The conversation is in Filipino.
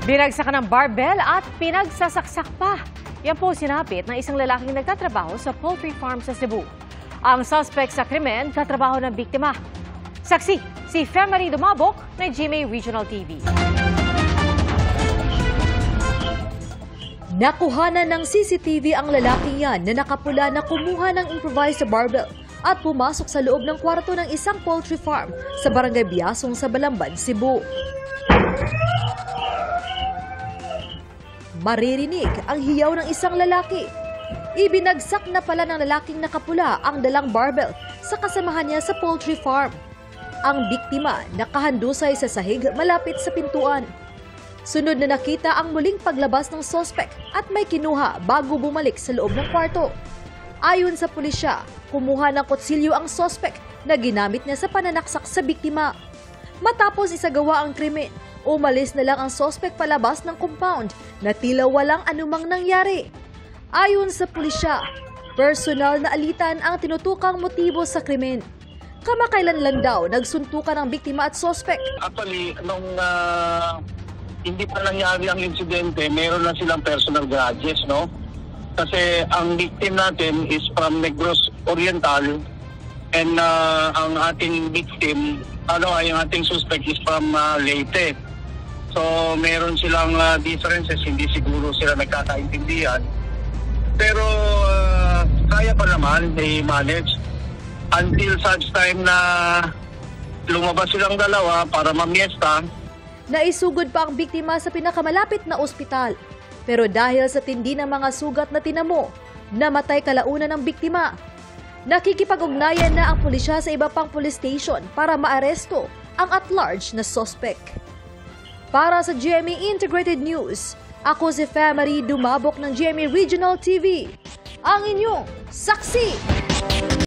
Binagsakan ng barbell at pinagsasaksak pa. Yan po sinapit ng isang lalaking nagtatrabaho sa poultry farm sa Cebu. Ang suspect sa krimen, katrabaho ng biktima. Saksi, si Femari Dumabok ng GMA Regional TV. Nakuhanan ng CCTV ang lalaking yan na nakapula na kumuha ng improvised barbell at pumasok sa loob ng kwarto ng isang poultry farm sa Barangay Biasong sa Balamban, Cebu. Maririnig ang hiyaw ng isang lalaki. Ibinagsak na pala ng lalaking nakapula ang dalang barbell sa kasamahan niya sa poultry farm. Ang biktima nakahandusay sa sahig malapit sa pintuan. Sunod na nakita ang muling paglabas ng suspect at may kinuha bago bumalik sa loob ng kwarto. Ayon sa pulisya, kumuha ng kutsilyo ang suspect na ginamit niya sa pananaksak sa biktima. Matapos isagawa ang krimen, umalis na lang ang suspect palabas ng compound na tila walang anumang nangyari. Ayon sa pulisya, personal na alitan ang tinutukang motibo sa krimen. Kamakailan lang daw nagsuntukan ang biktima at suspect. Actually, nung hindi pa nangyari ang insidente, meron na silang personal grudges, no? Kasi ang victim natin is from Negros Oriental and ang ating victim, yung ating suspect is from Leyte. So meron silang differences, hindi siguro sila nagkakaintindihan. Pero kaya pa naman i-manage until such time na lumabas silang dalawa para mamiesta. Naisugod pa ang biktima sa pinakamalapit na ospital. Pero dahil sa tindi ng mga sugat na tinamo, namatay kalaunan ng biktima. Nakikipag-ugnayan na ang pulisya sa iba pang police station para maaresto ang at-large na suspect. Para sa GMA Integrated News, ako si Femari Dumabok ng GMA Regional TV, ang inyong saksi!